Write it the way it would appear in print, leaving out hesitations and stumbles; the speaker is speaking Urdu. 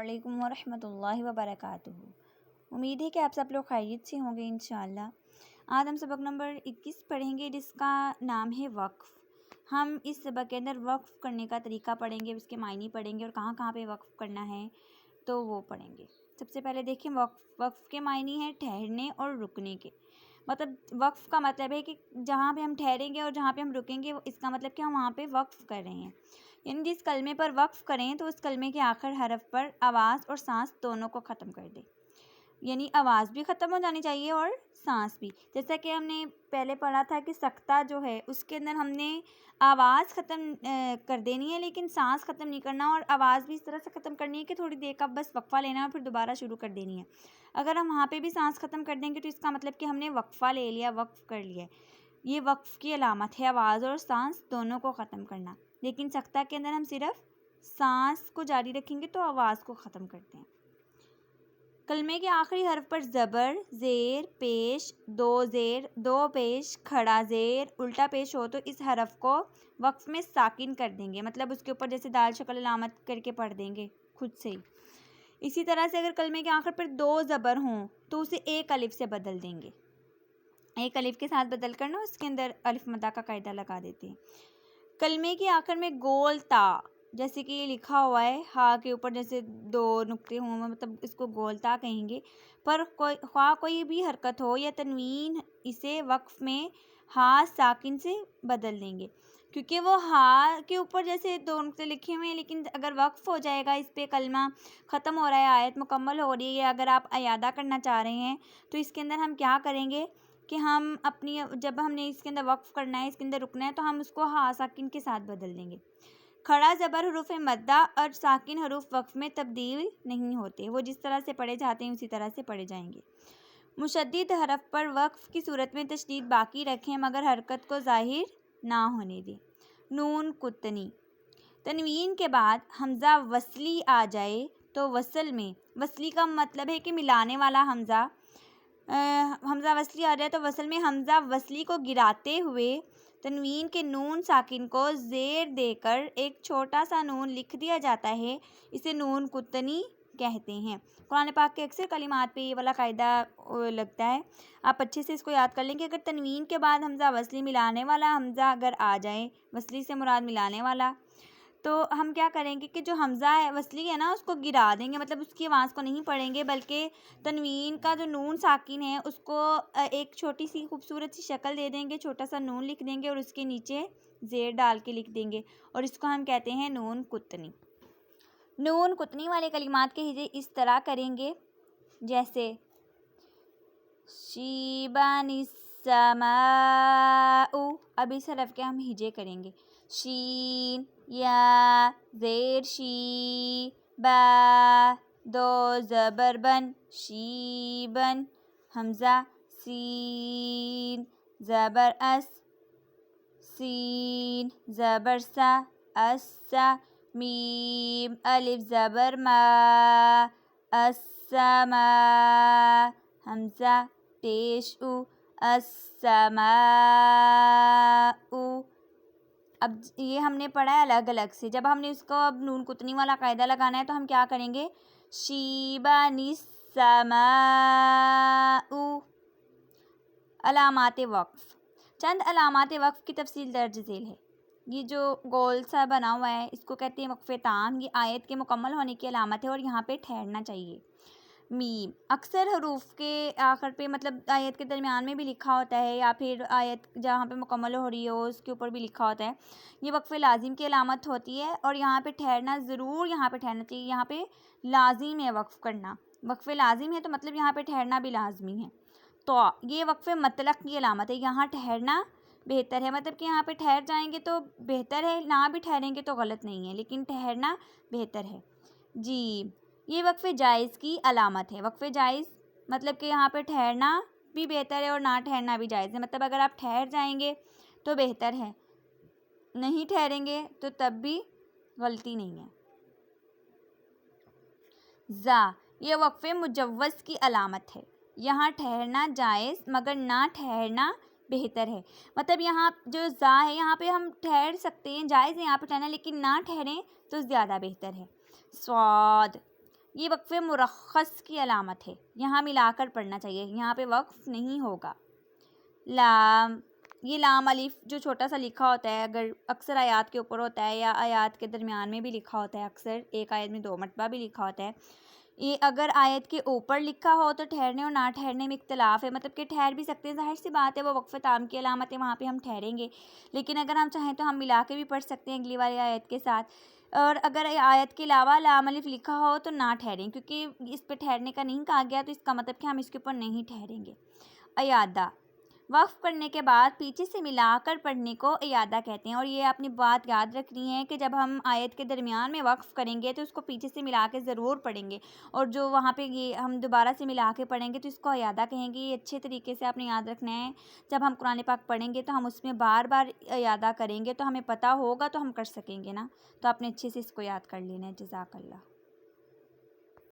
علیکم ورحمۃ اللہ وبرکاتہ۔ امید ہے کہ آپ سب لوگ خیریت سے ہوں گے انشاءاللہ۔ آج ہم سبق نمبر 21 پڑھیں گے جس کا نام ہے وقف۔ ہم اس سبق کے اندر وقف کرنے کا طریقہ پڑھیں گے، اس کے معنی پڑھیں گے اور کہاں کہاں پہ وقف کرنا ہے تو وہ پڑھیں گے۔ سب سے پہلے دیکھیں وقف کے معنی ہے ٹھہرنے اور رکنے کے۔ مطلب وقف کا مطلب ہے کہ جہاں پہ ہم ٹھہریں گے اور جہاں پہ ہم رکیں گے اس کا مطلب کہ ہم وہاں پہ وقف کر رہے ہیں، یعنی جس کلمے پر وقف کریں تو اس کلمے کے آخر حرف پر آواز اور سانس دونوں کو ختم کر دے، یعنی آواز بھی ختم ہو جانی چاہیے اور سانس بھی۔ جیسا کہ ہم نے پہلے پڑھا تھا کہ سکتہ جو ہے اس کے اندر ہم نے آواز ختم کر دینی ہے لیکن سانس ختم نہیں کرنا، اور آواز بھی اس طرح سے ختم کرنی ہے کہ تھوڑی دیر کا بس وقفہ لینا ہے اور پھر دوبارہ شروع کر دینی ہے۔ اگر ہم وہاں پہ بھی سانس ختم کر دیں گے تو اس کا مطلب کہ ہم نے وقفہ لے لیا، وقف کر لیا۔ یہ وقف کی علامت ہے، آواز اور سانس دونوں کو ختم کرنا۔ لیکن سکتہ کے اندر ہم صرف سانس کو جاری رکھیں گے تو آواز کو ختم کرتے ہیں۔ کلمے کے آخری حرف پر زبر، زیر، پیش، دو زیر، دو پیش، کھڑا زیر، الٹا پیش ہو تو اس حرف کو وقف میں ساکن کر دیں گے، مطلب اس کے اوپر جیسے دال شکل علامت کر کے پڑھ دیں گے خود سے ہی۔ اسی طرح سے اگر کلمے کے آخر پر دو زبر ہوں تو اسے ایک الف سے بدل دیں گے، ایک الف کے ساتھ بدل کر نا اس کے اندر الف مدہ کا قاعدہ لگا دیتے ہیں۔ کلمے کے آخر میں گول تا، جیسے کہ یہ لکھا ہوا ہے ہا کے اوپر جیسے دو نقطے ہوں، مطلب اس کو گول تا کہیں گے، پر خواہ کوئی بھی حرکت ہو یا تنوین اسے وقف میں ہا ساکن سے بدل دیں گے، کیونکہ وہ ہا کے اوپر جیسے دو نقطے لکھے ہوئے ہیں لیکن اگر وقف ہو جائے گا، اس پہ کلمہ ختم ہو رہا ہے، آیت مکمل ہو رہی ہے، اگر آپ اعادہ کرنا چاہ رہے ہیں تو اس کے اندر ہم کیا کریں گے کہ ہم اپنی جب ہم نے اس کے اندر وقف کرنا ہے، اس کے اندر رکنا ہے تو ہم اس کو ہا ساکن کے ساتھ بدل دیں گے۔ کھڑا زبر حروف مدہ اور ساکن حروف وقف میں تبدیل نہیں ہوتے، وہ جس طرح سے پڑھے جاتے ہیں اسی طرح سے پڑھے جائیں گے۔ مشدد حرف پر وقف کی صورت میں تشدید باقی رکھیں مگر حرکت کو ظاہر نہ ہونے دیں۔ نون قطنی، تنوین کے بعد حمزہ وصلی آ جائے تو وصل میں، وصلی کا مطلب ہے کہ ملانے والا حمزہ، حمزہ وصلی آ جائے تو وصل میں حمزہ وصلی کو گراتے ہوئے تنوین کے نون ساکن کو زیر دے کر ایک چھوٹا سا نون لکھ دیا جاتا ہے، اسے نون قطنی کہتے ہیں۔ قرآن پاک کے اکثر کلمات پہ یہ والا قاعدہ لگتا ہے، آپ اچھے سے اس کو یاد کر لیں کہ اگر تنوین کے بعد حمزہ وصلی ملانے والا حمزہ اگر آ جائے، وصلی سے مراد ملانے والا، تو ہم کیا کریں گے کہ جو حمزہ وصلی ہے نا اس کو گرا دیں گے، مطلب اس کی آواز کو نہیں پڑھیں گے بلکہ تنوین کا جو نون ساکن ہے اس کو ایک چھوٹی سی خوبصورت سی شکل دے دیں گے، چھوٹا سا نون لکھ دیں گے اور اس کے نیچے زیر ڈال کے لکھ دیں گے، اور اس کو ہم کہتے ہیں نون قطنی۔ نون قطنی والے کلمات کے ہجے اس طرح کریں گے جیسے شیبان السماء، اب اس حرف کے ہم ہجے کریں گے، شین، یا، زیر شی، با، دو زبر بن، شیبن، حمزہ سین، زبر اس، سین، زبر سا، اسا، میم، الف زبر ما، السما، حمزہ پیش او، السماء۔ اب یہ ہم نے پڑھا ہے الگ الگ سے، جب ہم نے اس کو اب نون قطنی والا قاعدہ لگانا ہے تو ہم کیا کریں گے، شیبان السماء۔ علامات وقف، چند علامات وقف کی تفصیل درج ذیل ہے۔ یہ جو گول سا بنا ہوا ہے اس کو کہتے ہیں وقف تام، یہ آیت کے مکمل ہونے کی علامت ہے اور یہاں پہ ٹھہرنا چاہیے۔ میم، اکثر حروف کے آخر پہ مطلب آیت کے درمیان میں بھی لکھا ہوتا ہے یا پھر آیت جہاں پہ مکمل ہو رہی ہو اس کے اوپر بھی لکھا ہوتا ہے، یہ وقف لازم کی علامت ہوتی ہے اور یہاں پہ ٹھہرنا ضرور، یہاں پہ ٹھہرنا چاہیے، یہاں پہ لازم ہے وقف کرنا، وقف لازم ہے تو مطلب یہاں پہ ٹھہرنا بھی لازمی ہے۔ تو یہ وقف مطلق کی علامت ہے، یہاں ٹھہرنا بہتر ہے، مطلب کہ یہاں پہ ٹھہر جائیں گے تو بہتر ہے، نہ بھی ٹھہریں گے تو غلط نہیں ہے لیکن ٹھہرنا بہتر ہے۔ جی، یہ وقف جائز کی علامت ہے، وقف جائز مطلب کہ یہاں پہ ٹھہرنا بھی بہتر ہے اور نہ ٹھہرنا بھی جائز ہے، مطلب اگر آپ ٹھہر جائیں گے تو بہتر ہے، نہیں ٹھہریں گے تو تب بھی غلطی نہیں ہے۔ زا، یہ وقف مجوز کی علامت ہے، یہاں ٹھہرنا جائز مگر نہ ٹھہرنا بہتر ہے، مطلب یہاں جو زا ہے یہاں پہ ہم ٹھہر سکتے ہیں، جائز ہے یہاں پہ ٹھہرنا لیکن نہ ٹھہریں تو زیادہ بہتر ہے۔ صاد، یہ وقف مرخص کی علامت ہے، یہاں ملا کر پڑھنا چاہیے، یہاں پہ وقف نہیں ہوگا۔ لام، یہ لام الف جو چھوٹا سا لکھا ہوتا ہے، اگر اکثر آیات کے اوپر ہوتا ہے یا آیات کے درمیان میں بھی لکھا ہوتا ہے، اکثر ایک آیت میں 2 مرتبہ بھی لکھا ہوتا ہے، یہ اگر آیت کے اوپر لکھا ہو تو ٹھہرنے اور نہ ٹھہرنے میں اختلاف ہے، مطلب کہ ٹھہر بھی سکتے ہیں، ظاہر سی بات ہے وہ وقف تام کی علامت ہے، وہاں پہ ہم ٹھہریں گے، لیکن اگر ہم چاہیں تو ہم ملا کے بھی پڑھ سکتے ہیں اگلی والی آیت کے ساتھ، اور اگر آیت کے علاوہ لام الف لکھا ہو تو نہ ٹھہریں، کیونکہ اس پہ ٹھہرنے کا نہیں کہا گیا، تو اس کا مطلب کہ ہم اس کے اوپر نہیں ٹھہریں گے۔ ایادہ، وقف کرنے کے بعد پیچھے سے ملا کر پڑھنے کو ایادہ کہتے ہیں، اور یہ اپنی بات یاد رکھنی ہے کہ جب ہم آیت کے درمیان میں وقف کریں گے تو اس کو پیچھے سے ملا کے ضرور پڑھیں گے، اور جو وہاں پہ یہ ہم دوبارہ سے ملا کے پڑھیں گے تو اس کو ایادہ کہیں گے۔ یہ اچھے طریقے سے آپ نے یاد رکھنا ہے، جب ہم قرآن پاک پڑھیں گے تو ہم اس میں بار بار ایادہ کریں گے، تو ہمیں پتہ ہوگا تو ہم کر سکیں گے نا، تو آپ نے اچھے سے اس کو یاد کر لینا ہے۔ جزاک اللہ۔